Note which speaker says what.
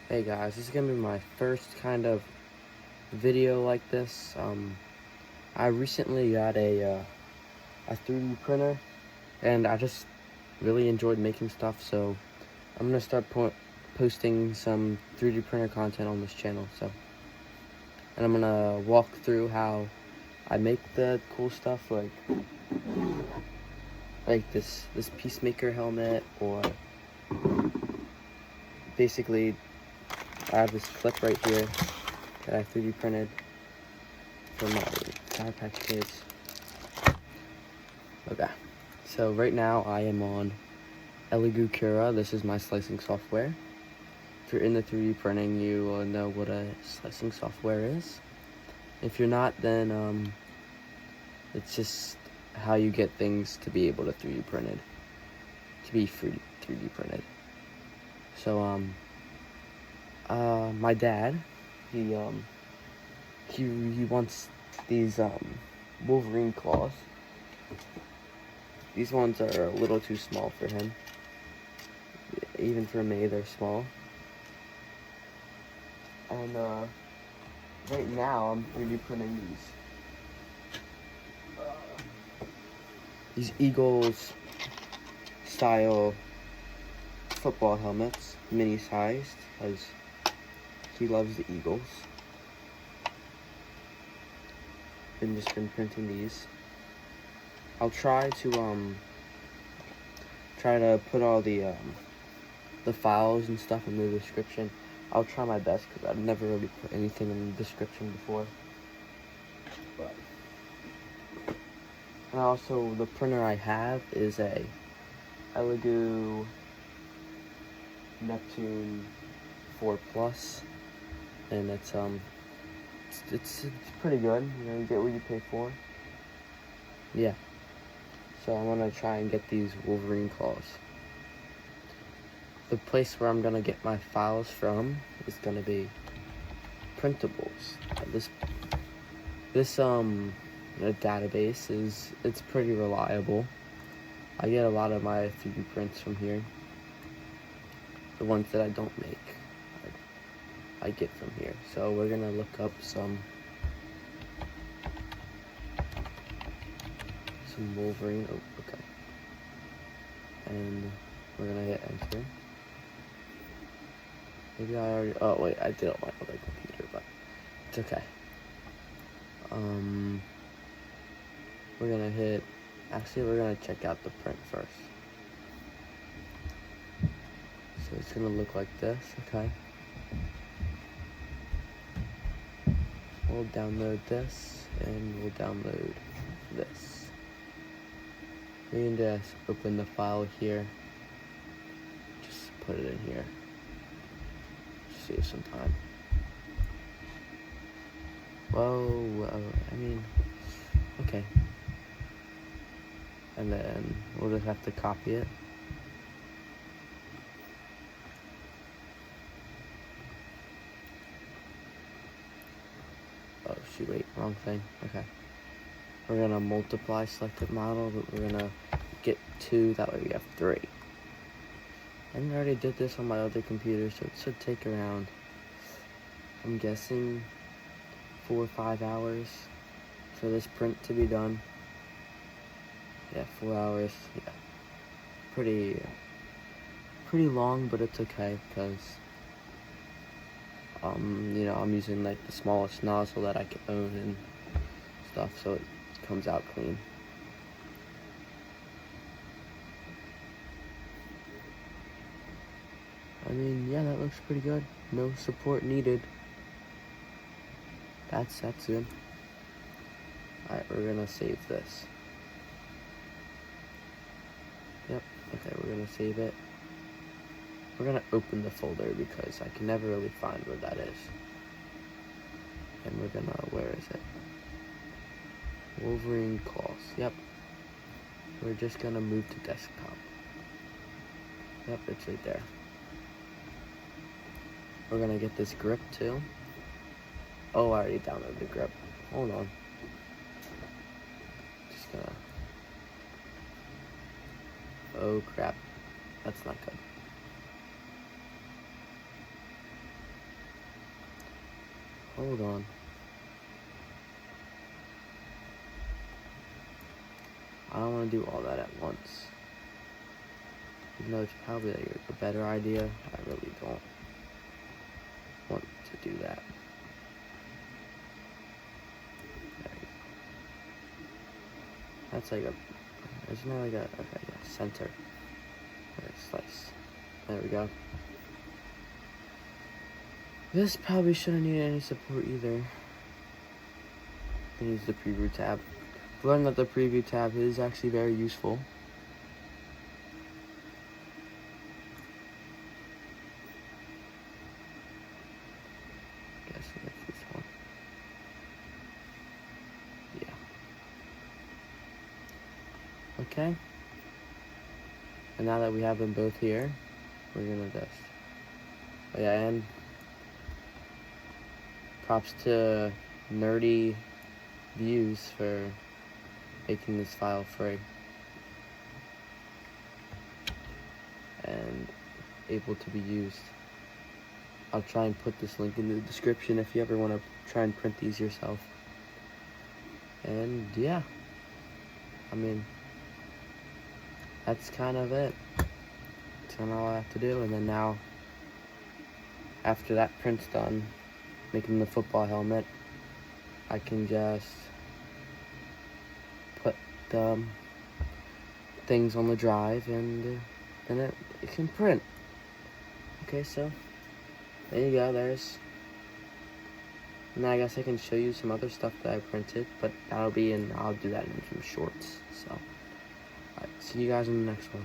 Speaker 1: Hey guys, this is gonna be my first kind of video like this. I recently got a 3D printer, and I just really enjoyed making stuff. So I'm gonna start posting some 3D printer content on this channel. And I'm gonna walk through how I make the cool stuff, like this Peacemaker helmet, or basically I have this flip right here that I 3D printed for my Sour Patch Kids. Okay, so right now I am on Elegoo Cura. This is my slicing software. If you're in the 3D printing, you will know what a slicing software is. If you're not, then it's just how you get things to be able to 3D printed, to be 3D printed. So my dad, he wants these Wolverine claws. These ones are a little too small for him. Even for me, they're small. And right now I'm 3D printing these Eagles style football helmets, mini sized, because he loves the Eagles. Been printing these. I'll try to put all the files and stuff in the description. I'll try my best because I've never really put anything in the description before. And also, the printer I have is a Elegoo Neptune 4 Plus, and it's pretty good. You know, you get what you pay for. Yeah. So I'm gonna try and get these Wolverine claws. The place where I'm gonna get my files from is gonna be Printables. This database it's pretty reliable. I get a lot of my 3D prints from here. The ones that I don't make, I get from here. So we're gonna look up some Wolverine. Oh, okay. And we're gonna hit enter. Maybe I already. Oh wait, I did it on my other computer, but it's okay. We're gonna hit. Actually, we're gonna check out the print first. So it's gonna look like this. Okay. We'll download this, and we'll download this. We can just open the file here. Just put it in here. Save some time. Whoa, I mean, okay. And then we'll just have to copy it. Oh shoot, wait, wrong thing. Okay. We're gonna multiply selected model, but we're gonna get 2, that way we have 3. And I already did this on my other computer, so it should take around, I'm guessing, 4 or 5 hours for this print to be done. Yeah, 4 hours. Yeah, pretty long, but it's okay because you know, I'm using like the smallest nozzle that I can own and stuff, so it comes out clean. I mean, yeah, that looks pretty good. No support needed. That's good. Alright, we're gonna save this. Yep, okay, we're gonna save it. We're gonna open the folder because I can never really find where that is. And we're gonna, where is it? Wolverine claws, yep. We're just gonna move to desktop. Yep, it's right there. We're gonna get this grip too. Oh, I already downloaded the grip. Hold on. Just gonna. Oh crap. That's not good. Hold on. I don't want to do all that at once. Even though it's probably like a better idea, I really don't want to do that. There you go. That's like isn't that like okay, yeah, center. Okay, slice. There we go. This probably shouldn't need any support either. It needs the preview tab. I've learned that the preview tab is actually very useful. Guess that's this one. Yeah. Okay. And now that we have them both here, we're gonna just. Oh yeah, and props to Nerdyviews for making this file free and able to be used. I'll try and put this link in the description if you ever want to try and print these yourself. And yeah, I mean, that's kind of it. That's kind of all I have to do. And then now, after that print's done, making the football helmet, I can just put the things on the drive and then it can print. Okay, so there you go. Now I guess I can show you some other stuff that I printed, but I'll do that in some shorts. So, alright, see you guys in the next one.